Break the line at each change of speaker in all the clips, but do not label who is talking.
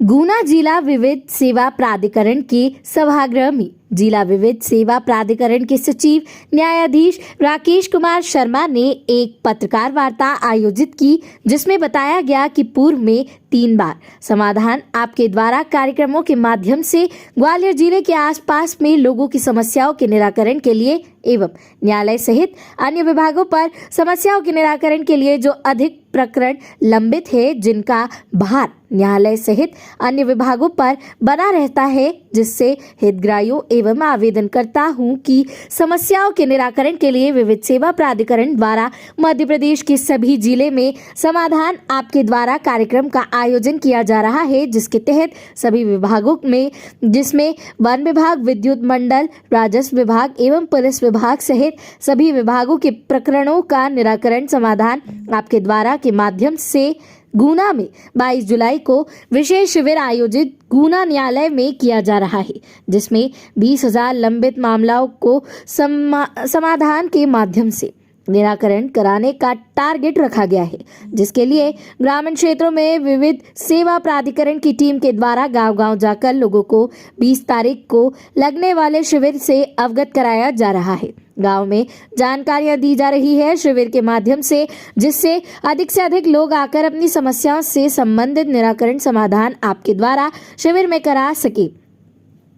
गुना जिला विविध सेवा प्राधिकरण के सभागृह में जिला विविध सेवा प्राधिकरण के सचिव न्यायाधीश राकेश कुमार शर्मा ने एक पत्रकार वार्ता आयोजित की, जिसमें बताया गया कि पूर्व में 3 बार समाधान आपके द्वारा कार्यक्रमों के माध्यम से ग्वालियर जिले के आसपास में लोगों की समस्याओं के निराकरण के लिए एवं न्यायालय सहित अन्य विभागों पर समस्याओं के निराकरण के लिए जो अधिक प्रकरण लंबित है, जिनका भार न्यायालय सहित अन्य विभागों पर बना रहता है, जिससे हितग्राहियों एवं आवेदन करता हूं कि समस्याओं के निराकरण के लिए विविध सेवा प्राधिकरण द्वारा मध्य प्रदेश के सभी जिले में समाधान आपके द्वारा कार्यक्रम का आयोजन किया जा रहा है, जिसके तहत सभी विभागों में, जिसमें वन विभाग, विद्युत मंडल, राजस्व विभाग एवं पुलिस विभाग सहित सभी विभागों के प्रकरणों का निराकरण समाधान आपके द्वारा के माध्यम से गुना में 22 जुलाई को विशेष शिविर आयोजित गुना न्यायालय में किया जा रहा है, जिसमें 20,000 लंबित मामलों को समाधान के माध्यम से निराकरण कराने का टारगेट रखा गया है, जिसके लिए ग्रामीण क्षेत्रों में विविध सेवा प्राधिकरण की टीम के द्वारा गांव-गांव जाकर लोगों को 20 तारीख को लगने वाले शिविर से अवगत कराया जा रहा है। गांव में जानकारियां दी जा रही है शिविर के माध्यम से, जिससे अधिक से अधिक लोग आकर अपनी समस्याओं से संबंधित निराकरण समाधान आपके द्वारा शिविर में करा सके।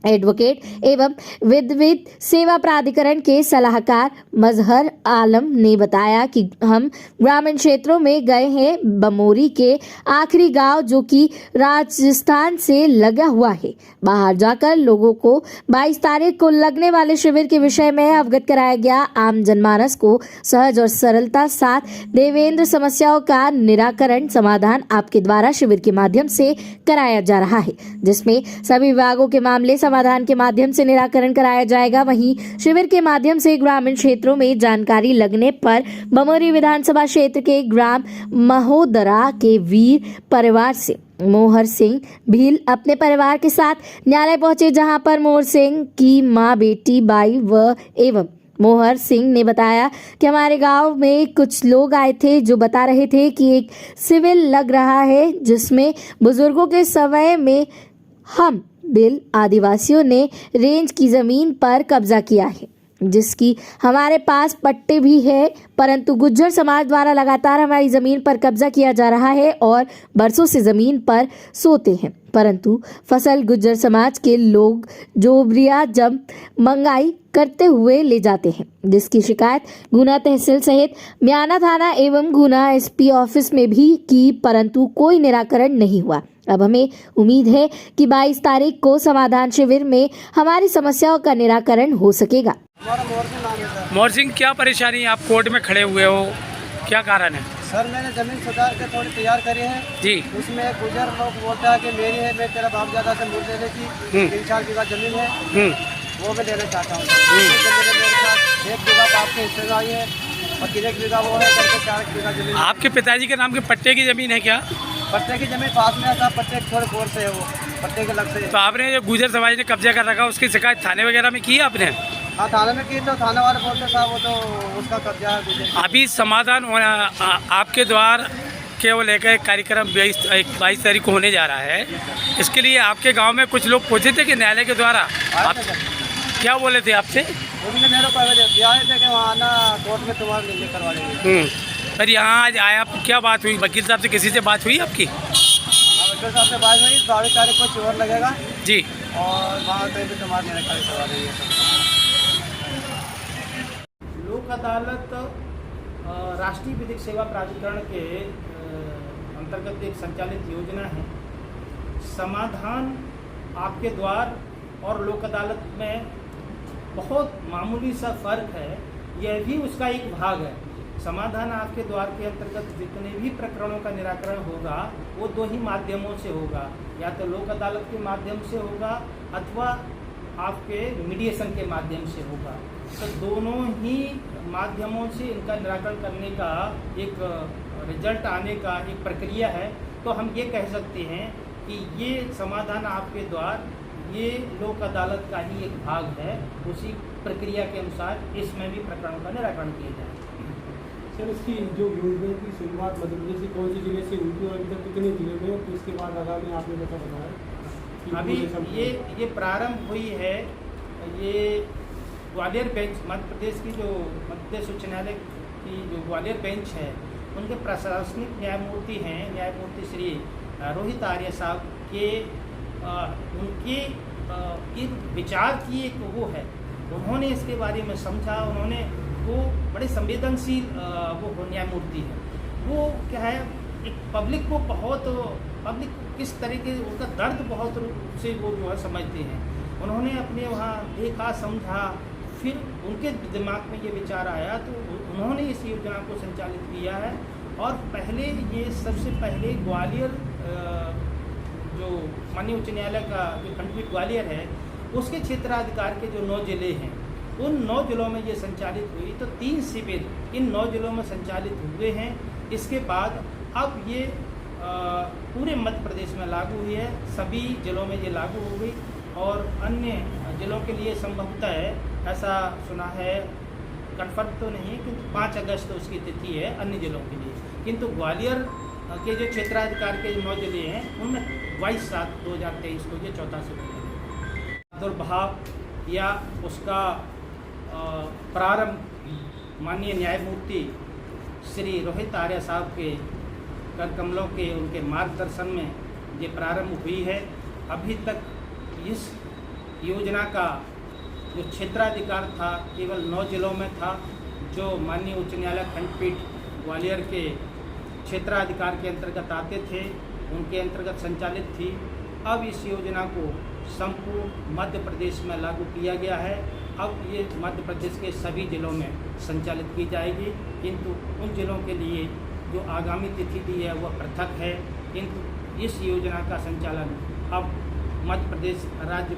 एडवोकेट एवं विविध सेवा प्राधिकरण के सलाहकार मजहर आलम ने बताया कि हम ग्रामीण क्षेत्रों में गए हैं। बमोरी के आखिरी गांव, जो कि राजस्थान से लगा हुआ है, बाहर जाकर लोगों को 22 तारीख को लगने वाले शिविर के विषय में अवगत कराया गया। आम जनमानस को सहज और सरलता साथ देवेंद्र समस्याओं का निराकरण समाधान आपके द्वारा शिविर के माध्यम से कराया जा रहा है, जिसमें सभी विभागों के मामले समाधान के माध्यम से निराकरण कराया जाएगा। वहीं शिविर के माध्यम से ग्रामीण क्षेत्रों में जानकारी लगने पर बमोरी विधानसभा क्षेत्र के ग्राम महोदरा के वीर परिवार से मोहर सिंह भील अपने परिवार के साथ न्यायालय पहुंचे, जहां पर मोहर सिंह की मां, बेटी, बाई व एवं मोहर सिंह ने बताया कि हमारे गांव में कुछ लोग आए थे जो बता रहे थे कि एक सिविल लग रहा है, जिसमें बुजुर्गों के समय में हम बिल आदिवासियों ने रेंज की जमीन पर कब्जा किया है, जिसकी हमारे पास पट्टे भी है, परंतु गुज्जर समाज द्वारा लगातार हमारी जमीन पर कब्जा किया जा रहा है और बरसों से जमीन पर सोते हैं, परंतु फसल गुज्जर समाज के लोग जोबरिया जब मंगाई करते हुए ले जाते हैं, जिसकी शिकायत गुना तहसील सहित म्याना थाना एवं गुना एसपी ऑफिस में भी की, परंतु कोई निराकरण नहीं हुआ। अब हमें उम्मीद है कि 22 तारीख को समाधान शिविर में हमारी समस्याओं का निराकरण हो सकेगा।
मोहर सिंह, क्या परेशानी, आप कोर्ट में खड़े हुए हो, क्या कारण है?
सर, मैंने जमीन सुधार के थोड़ी तैयार करी है जी। उसमें गुजर लोग बोलता है कि मेरी है, मैं तेरा बाप ज्यादा से मूल देने की 3-4 बीघा जमीन है, वो मैं देना चाहता हूँ। मेरे साथ 1 बीघा बाप के हिस्से में आई है और 1 बीघा वो है, करके 4 बीघा जमीन। आपके
पिताजी के नाम के पट्टे की जमीन है क्या?
पट्टे की जमीन पास में था, पट्टे थोड़े दूर से है, वो पट्टे के लग से।
तो आपने जो गुजर समाज ने कब्जा कर रखा, उसकी शिकायत थाने वगैरह में की आपने?
हाँ, थाने में की, तो थाने वाले बोलते साहब वो तो उसका कब्जा है।
अभी समाधान होना आपके द्वार के वो लेकर कार्यक्रम 22 तारीख को होने जा रहा है। इसके लिए आपके गांव में कुछ लोग पहुंचे थे कि न्यायालय के द्वारा आप क्या बोले थे आपसे?
उन्होंने मेरे को दिया है कि वहाँ आना, कोर्ट में तुम्हारे लिए करवा देंगे।
पर यहाँ आज आया, क्या बात हुई? वकील साहब से किसी से बात हुई आपकी?
वकील साहब से बात हुई, 22 तारीख को शिविर लगेगा
जी,
और वहाँ पे भी तुम्हारे निराकरण करवा देंगे।
लोक अदालत राष्ट्रीय विधिक सेवा प्राधिकरण के अंतर्गत एक संचालित योजना है। समाधान आपके द्वार और लोक अदालत में बहुत मामूली सा फर्क है, यह भी उसका एक भाग है। समाधान आपके द्वार के अंतर्गत जितने भी प्रकरणों का निराकरण होगा वो 2 ही माध्यमों से होगा, या तो लोक अदालत के माध्यम से होगा अथवा आपके मीडिएशन के माध्यम से होगा। तो दोनों ही माध्यमों से इनका निराकरण करने का एक रिजल्ट आने का एक प्रक्रिया है। तो हम ये कह सकते हैं कि ये समाधान आपके द्वार ये लोक अदालत का ही एक भाग है। उसी प्रक्रिया के अनुसार इसमें भी प्रकरणों का निराकरण किया जाए।
सर, इसकी जो योजना की शुरुआत मध्य प्रदेश के कौन से जिले से हुई थी और अभी तक कितने जिले में, तो इसके बाद आगामी आपने जैसा बताया कि
अभी
पूरे
ये प्रारंभ हुई है। ये ग्वालियर बेंच, मध्य प्रदेश की जो मध्य प्रदेश उच्च न्यायालय की जो ग्वालियर बेंच है, उनके प्रशासनिक न्यायमूर्ति हैं, न्यायमूर्ति श्री रोहित आर्य साहब के उनके एक विचार की एक वो है, उन्होंने इसके बारे में समझा। उन्होंने वो बड़े संवेदनशील वो न्यायमूर्ति है। वो क्या है, एक पब्लिक को पब्लिक किस तरीके उनका दर्द बहुत रूप से वो जो है समझते हैं। उन्होंने अपने वहाँ देखा, समझा, फिर उनके दिमाग में ये विचार आया तो उन्होंने इस योजना को संचालित किया है। और पहले ये सबसे पहले ग्वालियर जो माननीय उच्च न्यायालय का जो खंडपीठ ग्वालियर है, उसके क्षेत्राधिकार के जो 9 जिले हैं, उन 9 जिलों में ये संचालित हुई। तो 3 शिविर इन 9 जिलों में संचालित हुए हैं। इसके बाद अब ये पूरे मध्य प्रदेश में लागू हुई है, सभी जिलों में ये लागू हो गई। और अन्य जिलों के लिए संभवतः है, ऐसा सुना है, कन्फर्म तो नहीं, किंतु 5 अगस्त उसकी तिथि है अन्य जिलों के लिए। किंतु ग्वालियर के जो क्षेत्राधिकार के 9 जिले हैं, उनमें 22/7/2023 को ये चौथा शिविर दुर्भाव या उसका प्रारंभ माननीय न्यायमूर्ति श्री रोहित आर्य साहब के कर कमलों के उनके मार्गदर्शन में ये प्रारंभ हुई है। अभी तक इस योजना का जो क्षेत्राधिकार था केवल 9 जिलों में था, जो माननीय उच्च न्यायालय खंडपीठ ग्वालियर के क्षेत्राधिकार के अंतर्गत आते थे, उनके अंतर्गत संचालित थी। अब इस योजना को संपूर्ण मध्य प्रदेश में लागू किया गया है। अब ये मध्य प्रदेश के सभी जिलों में संचालित की जाएगी, किंतु उन जिलों के लिए जो आगामी तिथि दी है वह पृथक है। किंतु इस योजना का संचालन अब मध्य प्रदेश राज्य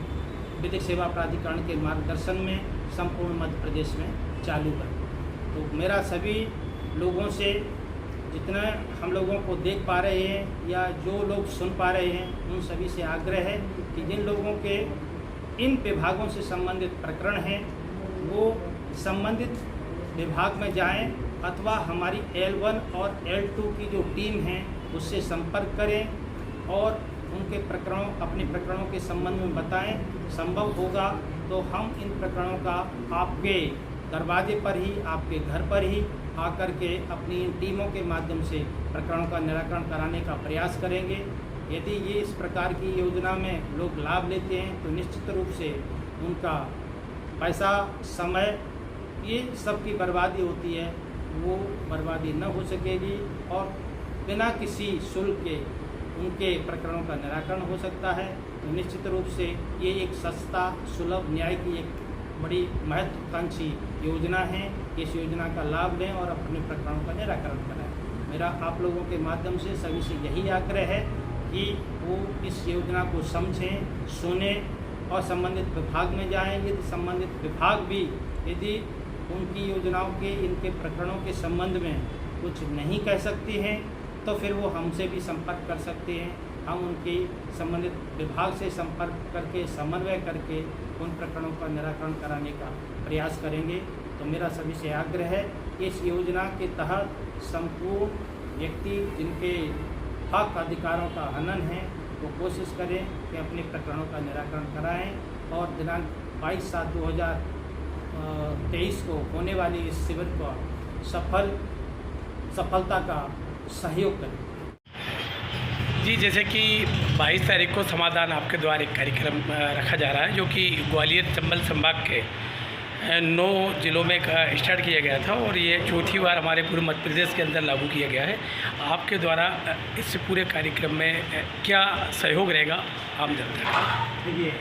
विधिक सेवा प्राधिकरण के मार्गदर्शन में संपूर्ण मध्य प्रदेश में चालू है। तो मेरा सभी लोगों से, जितना हम लोगों को देख पा रहे हैं या जो लोग सुन पा रहे हैं, उन सभी से आग्रह है कि जिन लोगों के इन विभागों से संबंधित प्रकरण हैं वो संबंधित विभाग में जाएं, अथवा हमारी L1 और L2 की जो टीम है उससे संपर्क करें और उनके अपने प्रकरणों के संबंध में बताएं। संभव होगा तो हम इन प्रकरणों का आपके दरवाजे पर ही, आपके घर पर ही आकर के अपनी इन टीमों के माध्यम से प्रकरणों का निराकरण कराने का प्रयास करेंगे। यदि ये इस प्रकार की योजना में लोग लाभ लेते हैं तो निश्चित रूप से उनका पैसा, समय, ये सब की बर्बादी होती है, वो बर्बादी न हो सकेगी और बिना किसी शुल्क के उनके प्रकरणों का निराकरण हो सकता है। तो निश्चित रूप से ये एक सस्ता, सुलभ न्याय की एक बड़ी महत्वाकांक्षी योजना है। इस योजना का लाभ लें और अपने प्रकरणों का निराकरण कराएं। मेरा आप लोगों के माध्यम से सभी से यही आग्रह है कि वो इस योजना को समझें, सुनें और संबंधित विभाग में जाएं। यदि संबंधित विभाग भी यदि उनकी योजनाओं के, इनके प्रकरणों के संबंध में कुछ नहीं कह सकते हैं तो फिर वो हमसे भी संपर्क कर सकते हैं। हम उनके संबंधित विभाग से संपर्क करके, समन्वय करके उन प्रकरणों का निराकरण कराने का प्रयास करेंगे। तो मेरा सभी से आग्रह है, इस योजना के तहत संपूर्ण व्यक्ति जिनके हक अधिकारों का हनन है वो कोशिश करें कि अपने प्रकरणों का निराकरण कराएं और दिनांक 22/7/2023 को होने वाली इस शिविर को सफलता का सहयोग करें।
जी, जैसे कि 22 तारीख को समाधान आपके द्वारा एक कार्यक्रम रखा जा रहा है, जो कि ग्वालियर चंबल संभाग के 9 जिलों में स्टार्ट किया गया था और ये चौथी बार हमारे पूरे मध्य प्रदेश के अंदर लागू किया गया है। आपके द्वारा इस पूरे कार्यक्रम में क्या सहयोग रहेगा आम जनता का?
देखिए,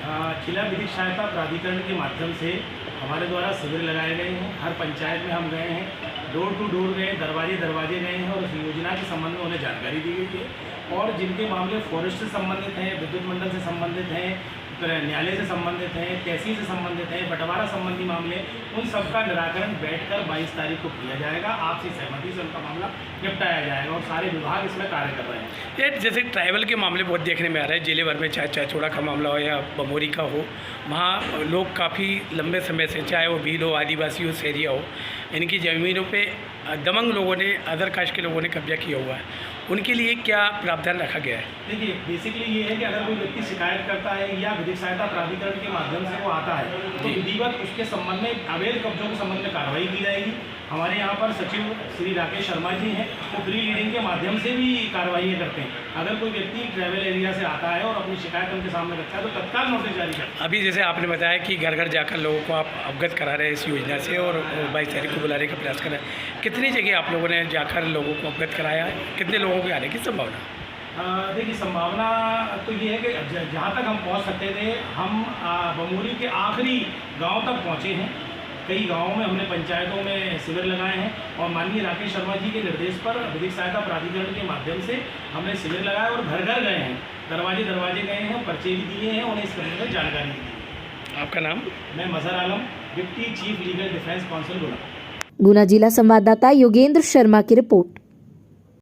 जिला विधिक सहायता प्राधिकरण के माध्यम से हमारे द्वारा शिविर लगाए गए हैं। हर पंचायत में हम गए हैं, डोर टू डोर गए, दरवाजे गए हैं और उस योजना के संबंध में उन्हें जानकारी दी गई थी। और जिनके मामले फॉरेस्ट से संबंधित हैं, विद्युत मंडल से संबंधित हैं, न्यायालय से संबंधित हैं, तहसील से संबंधित हैं, बंटवारा संबंधी मामले, उन सबका निराकरण बैठकर 22 तारीख को किया जाएगा। आपसी सहमति से उनका मामला निपटाया जाएगा और सारे विभाग इसमें कार्य कर रहे हैं।
ये जैसे ट्राइबल के मामले बहुत देखने में आ रहे हैं, जिले भर में चाहे चाचौड़ा का मामला हो या बमोरी का हो, वहाँ लोग काफ़ी लंबे समय से, चाहे वो भील हो, आदिवासी हो, शहरिया हो, इनकी ज़मीनों पे दबंग लोगों ने, अदर कास्ट के लोगों ने कब्जा किया हुआ है, उनके लिए क्या प्रावधान रखा गया है?
देखिए, बेसिकली ये है कि अगर कोई व्यक्ति शिकायत करता है या विधिक सहायता प्राधिकरण के माध्यम से वो आता है तो विधिवत उसके संबंध में अवैध कब्जों के संबंध में कार्रवाई की जाएगी। हमारे यहाँ पर सचिव श्री राकेश शर्मा जी हैं, वो प्री लीडिंग के माध्यम से भी कार्रवाई करते हैं। अगर कोई व्यक्ति ट्रैवल एरिया से आता है और अपनी शिकायत उनके सामने रखता है तो तत्काल नोटिस जारी करता है।
अभी जैसे आपने बताया कि घर घर जाकर लोगों को आप अवगत करा रहे हैं इस योजना से और 22 तारीख को बुलाने का प्रयास कर रहे हैं, कितनी जगह आप लोगों ने जाकर लोगों को अवगत कराया है? कितने लोगों के आने की संभावना?
देखिए, संभावना तो ये है कि जहाँ तक हम पहुँच सकते थे, हम बमूरी के आखिरी गांव तक पहुँचे हैं। कई गांवों में हमने पंचायतों में शिविर लगाए हैं और माननीय राकेश शर्मा जी के निर्देश पर विधिक सहायता प्राधिकरण के माध्यम से हमने शिविर लगाए और घर घर गए हैं, दरवाजे दरवाजे गए हैं, पर्चे भी दिए हैं, उन्हें इस संबंध में जानकारी दी।
आपका नाम?
मैं Mazhar Alam, deputy chief legal defence counsel Guna.
Guna जिला संवाददाता योगेंद्र शर्मा की रिपोर्ट।